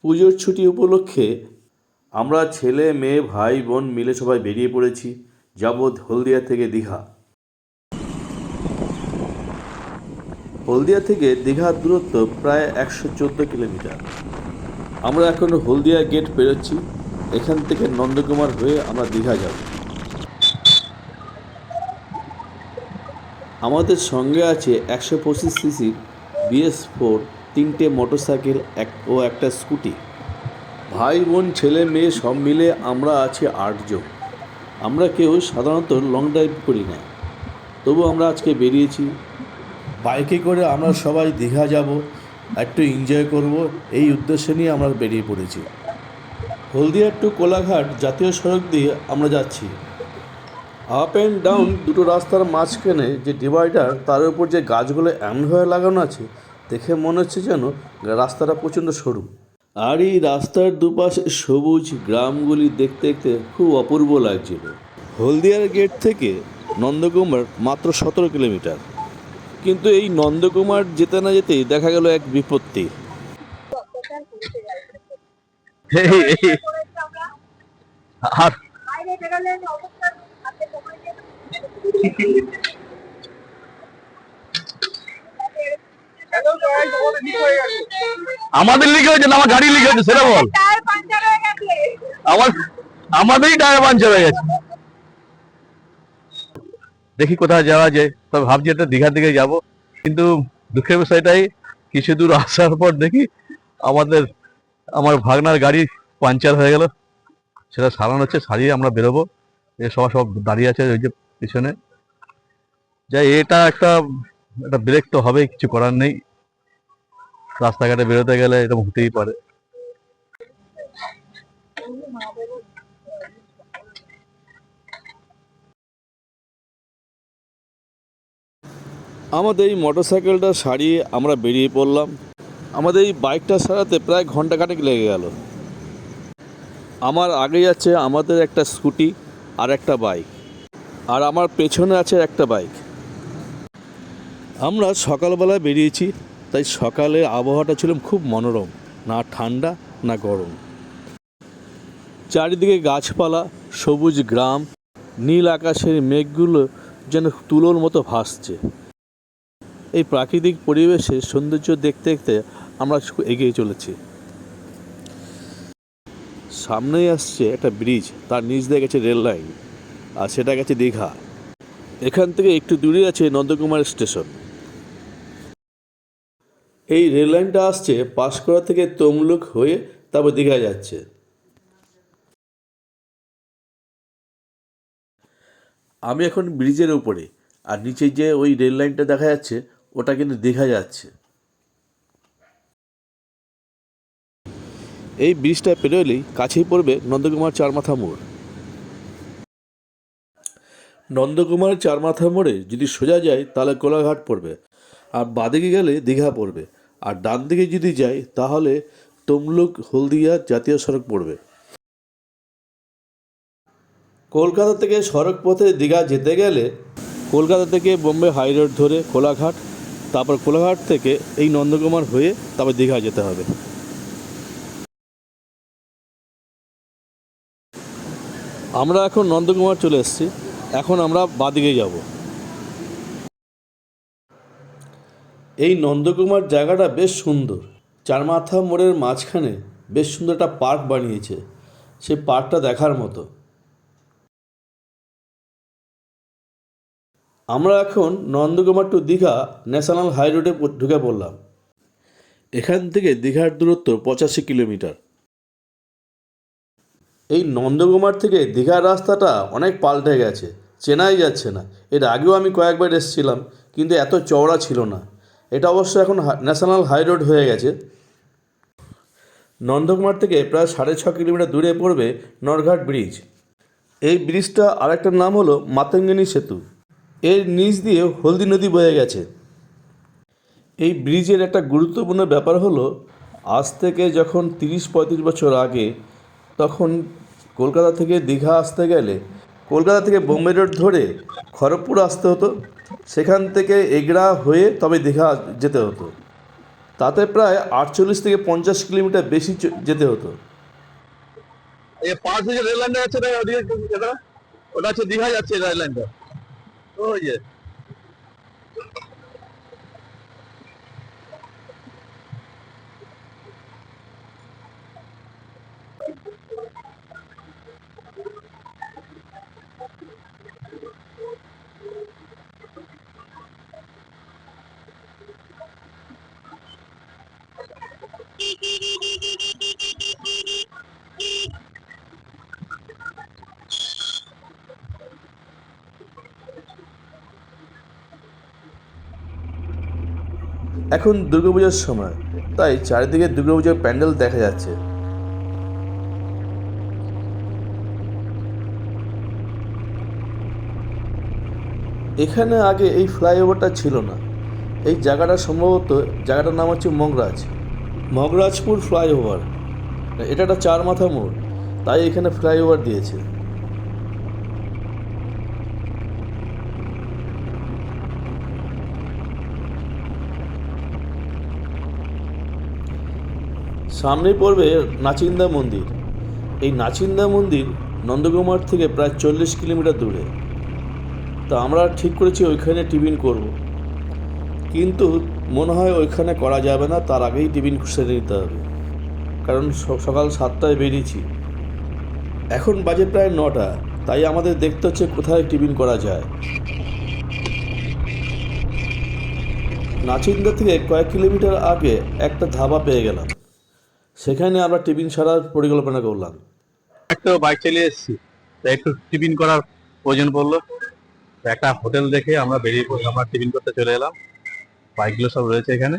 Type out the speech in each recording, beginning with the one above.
পুজোর ছুটি উপলক্ষে আমরা ছেলে মেয়ে ভাই বোন মিলে সবাই বেরিয়ে পড়েছি। যাব হলদিয়া থেকে দীঘা। হলদিয়া থেকে দীঘার দূরত্ব প্রায় 114 কিলোমিটার। আমরা এখন হলদিয়া গেট পেরোচ্ছি। এখান থেকে নন্দকুমার হয়ে আমরা দীঘা যাব। আমাদের সঙ্গে আছে 125 সিসির BS4 তিনটে মোটরসাইকেল ও একটা স্কুটি। ভাই বোন ছেলে মেয়ে সব মিলে আমরা আছি 8 জন। আমরা কেউ সাধারণত লং ড্রাইভ করি না, তবু আমরা আজকে বেরিয়েছি। বাইকে করে আমরা সবাই দীঘা যাব, একটু এনজয় করব, এই উদ্দেশ্য নিয়ে আমরা বেরিয়ে পড়েছি। হলদিয়া টু কোলাঘাট জাতীয় সড়ক দিয়ে আমরা যাচ্ছি। আপ অ্যান্ড ডাউন দুটো রাস্তার মাঝখানে যে ডিভাইডার, তার উপর যে গাছগুলো এমনভাবে লাগানো আছে, দেখে মনে হচ্ছে যেন রাস্তাটা প্রচণ্ড সরু। আর এই রাস্তার দুপাশে সবুজ গ্রামগুলি দেখতে দেখতে খুব অপূর্ব লাগছিল। হলদিয়ার গেট থেকে নন্দকুমার মাত্র 17 কিলোমিটার, কিন্তু এই নন্দকুমার যেতে না যেতেই দেখা গেল এক বিপত্তি। আমাদের লিক হয়েছে না, আমার গাড়ি লিক হয়েছে সেটা বল। আমাদেরই টায়ার পাঞ্চার হয়ে গেছে। দেখি কোথায় যাওয়া যায়। তবে ভাবছি একটা দীঘার দিকে যাব, কিন্তু দুঃখের বিষয়টাই কিছু দূর আসার পর দেখি আমার ভাগনার গাড়ি পাঞ্চার হয়ে গেল। সেটা সারানো হচ্ছে, সারিয়ে আমরা বেরোবো। সব দাঁড়িয়ে আছে ওই যে পিছনে। যাই, এটা একটা ব্রেক তো হবে, কিছু করার নেই। রাস্তাঘাটে বেরোতে গেলে এরকম হতেই পারে। আমাদের এই মোটরসাইকেলটা সারিয়ে আমরা বেরিয়ে পড়লাম। আমাদের এই বাইকটা সারাতে প্রায় ঘন্টাখানেক লেগে গেল। আমার আগে যাচ্ছে আমাদের একটা স্কুটি আর একটা বাইক, আর আমার পেছনে আছে একটা বাইক। আমরা সকালবেলায় বেরিয়েছি, তাই সকালের আবহাওয়াটা ছিল খুব মনোরম, না ঠান্ডা না গরম। চারিদিকে গাছপালা, সবুজ গ্রাম, নীল আকাশের মেঘগুলো যেন তুলোর মতো ভাসছে। এই প্রাকৃতিক পরিবেশে সৌন্দর্য দেখতে দেখতে আমরা এগিয়ে চলেছি। সামনেই আসছে একটা ব্রিজ, তার নিচ দিয়ে গেছে রেল লাইন, আর সেটা গেছে দীঘা। এখান থেকে একটু দূরে আছে নন্দকুমার স্টেশন। এই রেল লাইনটা আসছে পাঁশকুড়া থেকে তমলুক হয়ে তারপর দীঘা যাচ্ছে। আমি এখন ব্রিজের উপরে, আর নিচে যে ওই রেল লাইনটা দেখা যাচ্ছে, ওটা কিন্তু দীঘা যাচ্ছে। এই ব্রিজটা পেরোলেই কাছেই পড়বে নন্দকুমার চারমাথা মোড়। নন্দকুমার চারমাথা মোড়ে যদি সোজা যায় তাহলে কোলাঘাট পড়বে, আর বাঁদিকে গেলে দীঘা পড়বে, আর ডান দিকে যদি যাই তাহলে তমলুক হলদিয়া জাতীয় সড়ক পড়বে। কলকাতা থেকে সড়ক পথে দীঘা যেতে গেলে কলকাতা থেকে বোম্বে হাই রোড ধরে কোলাঘাট, তারপর কোলাঘাট থেকে এই নন্দকুমার হয়ে তারপর দীঘা যেতে হবে। আমরা এখন নন্দকুমার চলে এসেছি। এখন আমরা বাঁদিকে যাব। এই নন্দকুমার জায়গাটা বেশ সুন্দর। চারমাথা মোড়ের মাঝখানে বেশ সুন্দর একটা পার্ক বানিয়েছে, সেই পার্কটা দেখার মতো। আমরা এখন Nandakumar to Digha national high রোডে ঢুকে পড়লাম। এখান থেকে দীঘার দূরত্ব 85 কিলোমিটার। এই নন্দকুমার থেকে দীঘার রাস্তাটা অনেক পাল্টে গেছে, চেনাই যাচ্ছে না। এর আগেও আমি কয়েকবার এসেছিলাম, কিন্তু এত চওড়া ছিল না। এটা অবশ্য এখন ন্যাশনাল হাই রোড হয়ে গেছে। নন্দকুমার থেকে প্রায় 6.5 কিলোমিটার দূরে পড়বে নরঘাট ব্রিজ। এই ব্রিজটা আরেকটার নাম হলো মাতঙ্গিনী সেতু। এর নিচ দিয়ে হলদি নদী বয়ে গেছে। এই ব্রিজের একটা গুরুত্বপূর্ণ ব্যাপার হলো, আজ থেকে যখন 30-35 বছর আগে, তখন কলকাতা থেকে দীঘা আসতে গেলে কলকাতা থেকে বোম্বে রোড ধরে খড়গপুর আসতে হতো, সেখান থেকে এগরা হয়ে তবে দীঘা যেতে হতো। তাতে প্রায় 48 থেকে 50 কিলোমিটার বেশি যেতে হতো। এই পাশ থেকে রেল লাইনটা আছে না, ওটা হচ্ছে দীঘা যাচ্ছে রেল লাইনটা। ওই যে এখন দুর্গাপূজার সময়, তাই চারিদিকে দুর্গাপূজার প্যান্ডেল দেখা যাচ্ছে। এখানে আগে এই ফ্লাইওভারটা ছিল না। এই জায়গাটা সম্ভবত, জায়গাটার নাম হচ্ছে মগরাজপুর ফ্লাইওভার। এটা একটা 4 মাথা মোড়, তাই এখানে ফ্লাইওভার দিয়েছে। সামনে পড়বে নাচিন্দা মন্দির। এই নাচিন্দা মন্দির নন্দকুমার থেকে প্রায় 40 কিলোমিটার দূরে। তা আমরা ঠিক করেছি ওইখানে টিফিন করব, কিন্তু মনে হয় ওইখানে করা যাবে না, তার আগেই টিফিন সেরে নিতে হবে, কারণ সকাল 7টায় বেরিয়েছি। এখন বাজে প্রায় 9টা, তাই আমাদের দেখতে হচ্ছে কোথায় টিফিন করা যায়। নাচিন্দা থেকে কয়েক কিলোমিটার আগে একটা ধাবা পেয়ে গেলাম, সেখানে আমরা টিফিন সারার পরিকল্পনা করলাম। একটা বাইক চালিয়ে এসেছি, তাই একটু টিফিন করার প্রয়োজন পড়লো। একটা হোটেল দেখে আমরা বেরিয়ে পড়লাম, আমরা টিফিন করতে চলে এলাম। বাইকগুলো সব রয়েছে এখানে।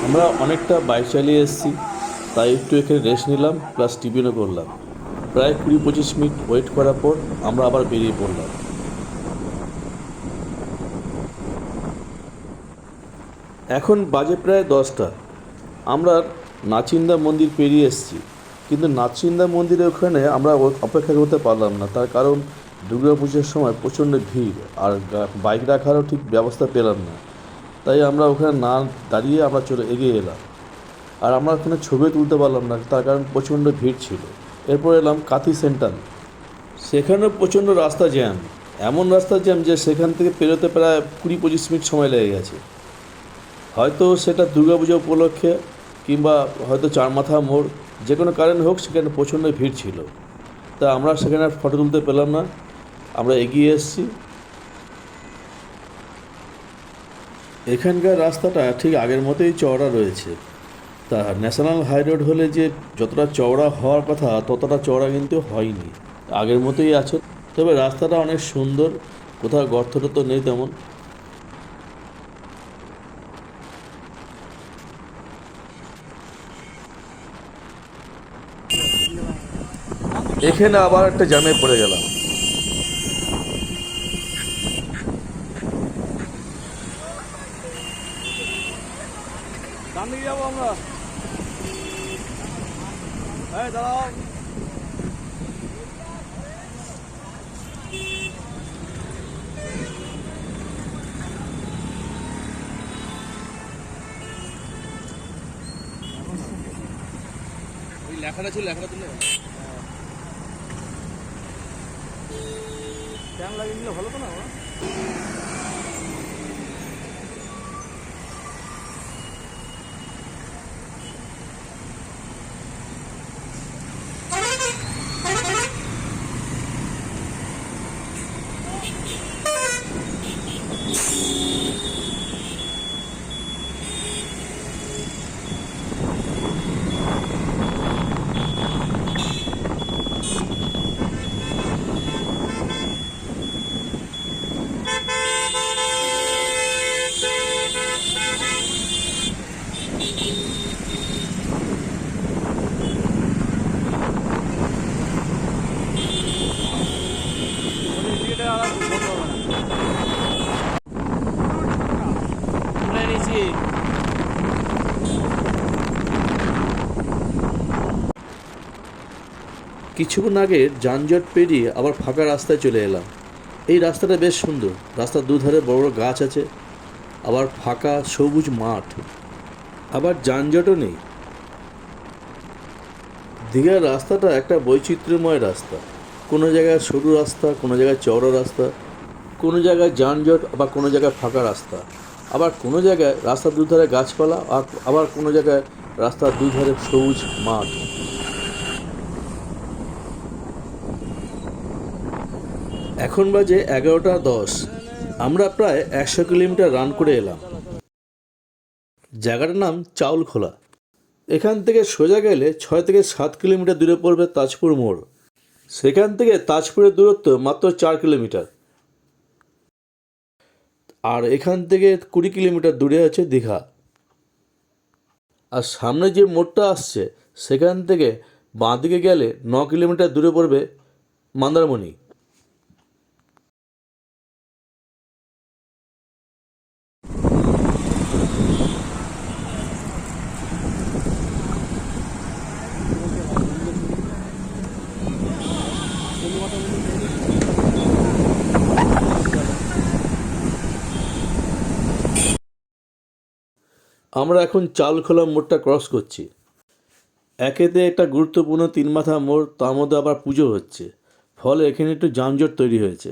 আমরা অনেকটা বাইক চালিয়ে এসেছি, তাই একটু এখানে রেস্ট নিলাম, প্লাস টিফিনও করলাম। প্রায় 20-25 মিনিট ওয়েট করার পর আমরা আবার বেরিয়ে পড়লাম। এখন বাজে প্রায় 10টা। আমরা নাচিন্দা মন্দির পেরিয়ে এসেছি, কিন্তু নাচিন্দা মন্দিরের ওখানে আমরা অপেক্ষা করতে পারলাম না, তার কারণ দুর্গাপুজোর সময় প্রচণ্ড ভিড়, আর বাইক রাখারও ঠিক ব্যবস্থা পেলাম না। তাই আমরা ওখানে না দাঁড়িয়ে আমরা এগিয়ে এলাম। আর আমরা ওখানে ছবিও তুলতে পারলাম না, তার কারণ প্রচণ্ড ভিড় ছিল। এরপর এলাম কাঁথি সেন্টার। সেখানেও প্রচণ্ড রাস্তা জ্যাম, এমন রাস্তা জ্যাম যে সেখান থেকে পেরোতে প্রায় 20-25 মিনিট সময় লেগে গেছে। হয়তো সেটা দুর্গাপুজো উপলক্ষে, কিংবা হয়তো 4 মাথা মোড়, যে কোনো কারণে হোক সেখানে প্রচণ্ড ভিড় ছিল। তা আমরা সেখানে ফটো তুলতে পেলাম না, আমরা এগিয়ে এসেছি। এখানকার রাস্তাটা ঠিক আগের মতোই চওড়া রয়েছে। তা ন্যাশনাল হাই রোড হলে যে যতটা চওড়া হওয়ার কথা ততটা চওড়া কিন্তু হয়নি, আগের মতোই আছে। তবে রাস্তাটা অনেক সুন্দর, কোথাও গর্তটা তো নেই তেমন। এখানে আবার একটা জ্যামে পড়ে গেলাম। যাবো আমরা। দাঁড়াও। ওই লেখাটা ছিল, লেখাটা তুলে ফ্যান লাগিয়ে দিলে ভালো তো না? পেয়েছি। কিছুক্ষণ আগে যানজট পেরিয়ে আবার ফাঁকা রাস্তায় চলে এলাম। এই রাস্তাটা বেশ সুন্দর, রাস্তার দুধারে বড় বড় গাছ আছে, আবার ফাঁকা সবুজ মাঠ, আবার যানজটও নেই। দীঘার রাস্তাটা একটা বৈচিত্র্যময় রাস্তা। কোনো জায়গায় সরু রাস্তা, কোনো জায়গায় চওড়া রাস্তা, কোনো জায়গায় যানজট, আবার কোনো জায়গায় ফাঁকা রাস্তা, আবার কোনো জায়গায় রাস্তার দুধারে গাছপালা, আর আবার কোনো জায়গায় রাস্তার দুধারে সবুজ মাঠ। এখন বাজে 11:10। আমরা প্রায় 100 কিলোমিটার রান করে এলাম। জায়গাটার নাম চাউলখোলা। এখান থেকে সোজা গেলে 6 থেকে 7 কিলোমিটার দূরে পড়বে তাজপুর মোড়। সেখান থেকে তাজপুরের দূরত্ব মাত্র 4 কিলোমিটার। আর এখান থেকে 20 কিলোমিটার দূরে আছে দীঘা। আর সামনে যে মোড়টা আসছে সেখান থেকে বাঁদিকে গেলে 9 কিলোমিটার দূরে পড়বে মন্দারমণি। আমরা এখন চাউলখোলা মোড়টা ক্রস করছি। একেতে একটা গুরুত্বপূর্ণ 3 মাথা মোড়, তার মধ্যে আবার পুজো হচ্ছে, ফলে এখানে একটু যানজট তৈরি হয়েছে।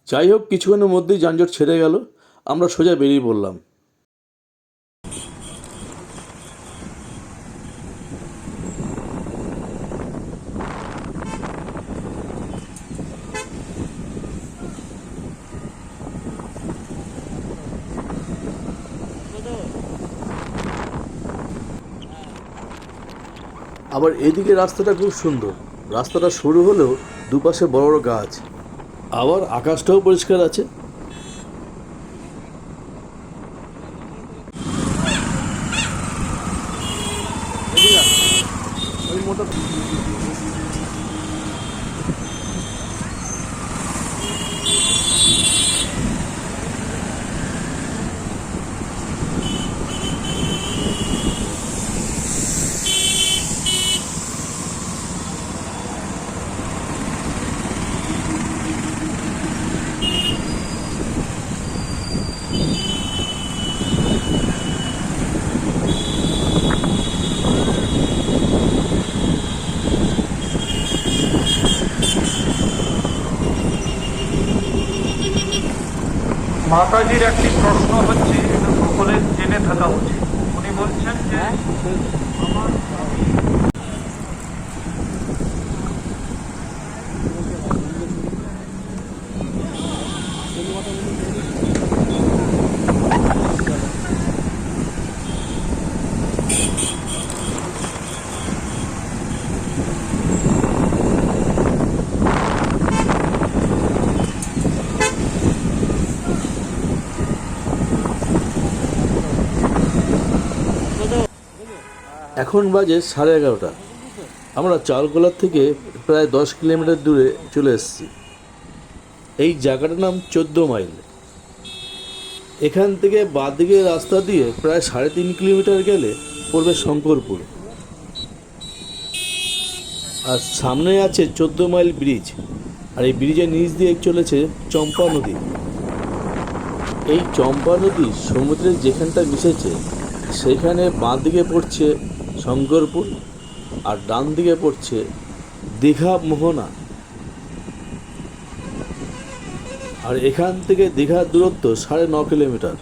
যাই হোক, কিছুক্ষণের মধ্যেই যানজট ছেড়ে গেল। আমরা সোজা বেরিয়ে পড়লাম। আবার এদিকে রাস্তাটা খুব সুন্দর। রাস্তাটা সরু হলেও দুপাশে বড় বড় গাছ, আবার আকাশটাও পরিষ্কার আছে। মাতাজির একটি প্রশ্ন হচ্ছে, এটা সকলের জেনে থাকা উচিত। উনি বলছেন যে আমার এখন বাজে 11:30। আমরা চাউলখোলার থেকে প্রায় 10 কিলোমিটার দূরে চলে এসেছি। এই জায়গাটার নাম 14 মাইল। এখান থেকে বাঁদিকে রাস্তা দিয়ে প্রায় 3.5 কিলোমিটার গেলে পড়বে শঙ্করপুর। আর সামনে আছে 14 মাইল ব্রিজ, আর এই ব্রিজের নিচ দিয়ে চলেছে চম্পা নদী। এই চম্পা নদী সমুদ্রে যেখানটা মিশেছে সেখানে বাঁ দিকে পড়ছে শঙ্করপুর, আর ডান দিকে পড়ছে দীঘা মোহনা। আর এখান থেকে দীঘার দূরত্ব 9.5 কিলোমিটার।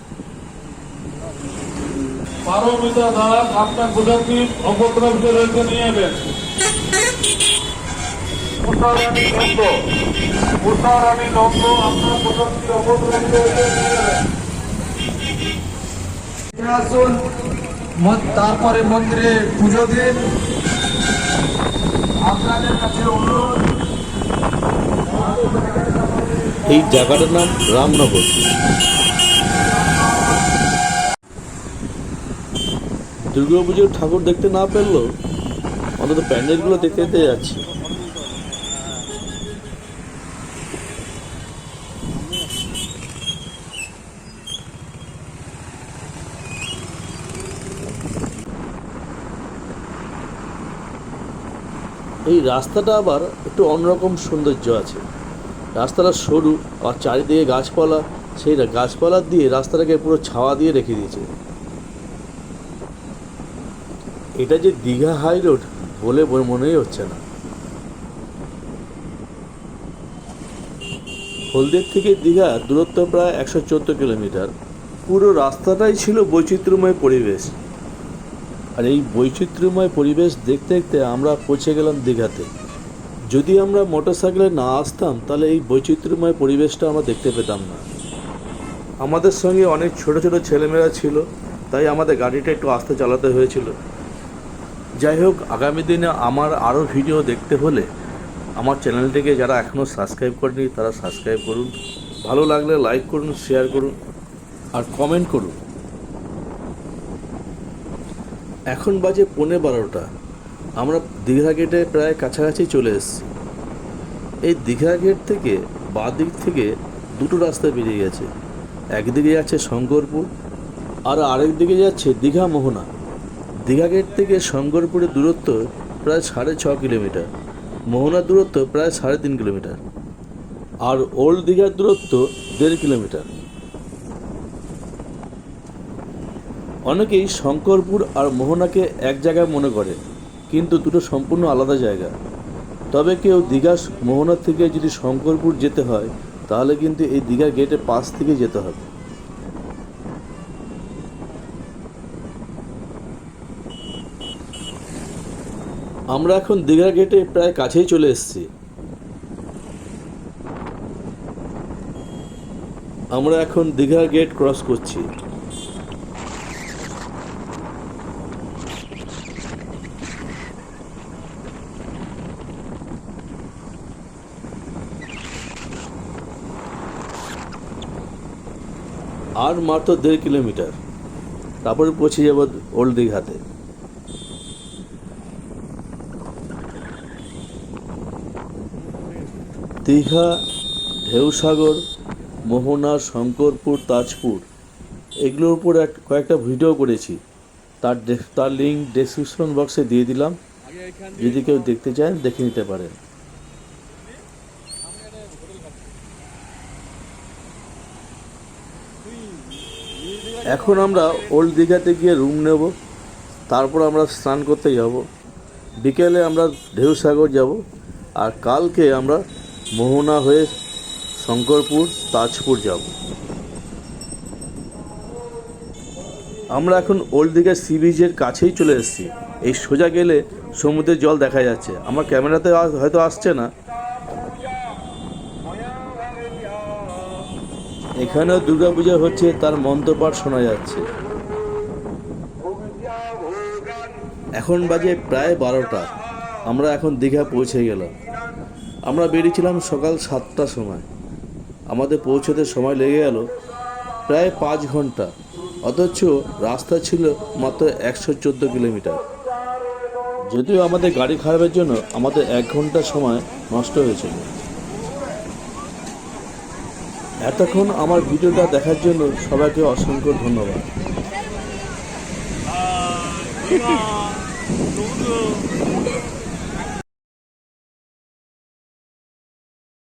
পারমিতা দাস আপনার গোদামটি অপদ্রব্য রয়েছে নিয়ে যাবেন। উষারানী নন্দ আপনার গোদামটি অপদ্রব্য রয়েছে নিয়ে যাবেন। আসুন, তারপরে মন্দিরে পুজো দিন। আপনাদের কাছে অনুরোধ, এই জায়গাটার নাম রামনগর। দুর্গাপুজোর ঠাকুর দেখতে না পেলেও অন্তত প্যান্ডেলগুলো দেখতে দেখতে যাচ্ছি। এই রাস্তাটা আবার একটু অন্যরকম সৌন্দর্য আছে। রাস্তাটা সরু আর চারিদিকে গাছপালা, সেই গাছপালা দিয়ে রাস্তাটাকে পুরো ছাওয়া দিয়ে রেখে দিয়েছে। এটা যে দীঘা হাই রোড বলে মনেই হচ্ছে না। হলদিয়া থেকে দীঘা দূরত্ব প্রায় 114 কিলোমিটার। পুরো রাস্তাটাই ছিল বৈচিত্র্যময় পরিবেশ। আর এই বৈচিত্র্যময় পরিবেশ দেখতে দেখতে আমরা পৌঁছে গেলাম দীঘাতে। যদি আমরা মোটরসাইকেলে না আসতাম তাহলে এই বৈচিত্র্যময় পরিবেশটা আমরা দেখতে পেতাম না। আমাদের সঙ্গে অনেক ছোট ছোট ছেলেমেয়েরা ছিল, তাই আমাদের গাড়িটা একটু আস্তে চালাতে হয়েছিল। যাই হোক, আগামী দিনে আমার আরও ভিডিও দেখতে হলে আমার চ্যানেলটিকে যারা এখনও সাবস্ক্রাইব করেনি তারা সাবস্ক্রাইব করুন। ভালো লাগলে লাইক করুন, শেয়ার করুন আর কমেন্ট করুন। এখন বাজে 11:15। আমরা দীঘা গেটে প্রায় কাছাকাছি চলে এসেছি। এই দীঘা গেট থেকে বাঁ দিক থেকে দুটো রাস্তা বেরিয়ে গেছে। একদিকে যাচ্ছে শঙ্করপুর আর আরেক দিকে যাচ্ছে দীঘা মোহনা। দীঘা গেট থেকে শঙ্করপুরের দূরত্ব প্রায় 6.5 কিলোমিটার, মোহনার দূরত্ব প্রায় 3.5 কিলোমিটার আর ওল্ড দীঘার দূরত্ব 1.5 কিলোমিটার। অনেকেই শঙ্করপুর আর মোহনাকে এক জায়গায় মনে করে, কিন্তু দুটো সম্পূর্ণ আলাদা জায়গা। তবে কেউ দীঘা মোহনার থেকে যদি শঙ্করপুর যেতে হয় তাহলে কিন্তু এই দীঘা গেটের পাশ থেকে যেতে হবে। আমরা এখন দীঘা গেটে প্রায় কাছেই চলে এসেছি। আমরা এখন দীঘা গেট ক্রস করছি। আর মাত্র 1.5 কিলোমিটার, তারপরে পৌঁছে যাব ওল্ড দীঘাতে। দীঘা, ঢেউসাগর, মোহনা, শঙ্করপুর, তাজপুর এগুলোর উপর কয়েকটা ভিডিও করেছি। তার লিঙ্ক ডেসক্রিপশন বক্সে দিয়ে দিলাম, যদি কেউ দেখতে চান দেখে নিতে পারেন। এখন আমরা ওল্ড দীঘাতে গিয়ে রুম নেব, তারপর আমরা স্নান করতে যাব। বিকেলে আমরা ঢেউসাগর যাব আর কালকে আমরা মোহনা হয়ে শঙ্করপুর, তাজপুর যাব। আমরা এখন ওল্ড দীঘা সি বিচের কাছেই চলে এসেছি। এই সোজা গেলে সমুদ্রের জল দেখা যাচ্ছে। আমার ক্যামেরাতে হয়তো আসছে না। এখানেও দুর্গাপূজা হচ্ছে, তার মন্ত্রপাঠ শোনা যাচ্ছে। এখন বাজে প্রায় 12টা। আমরা এখন দীঘা পৌঁছে গেলাম। আমরা বেরিয়েছিলাম সকাল 7টার সময়। আমাদের পৌঁছতে সময় লেগে গেল প্রায় 5 ঘন্টা, অথচ রাস্তা ছিল মাত্র 114 কিলোমিটার। যদিও আমাদের গাড়ি খারাপের জন্য আমাদের 1 ঘন্টা সময় নষ্ট হয়েছিল। এতক্ষণ আমার ভিডিওটা দেখার জন্য সবাইকে অসংখ্য ধন্যবাদ।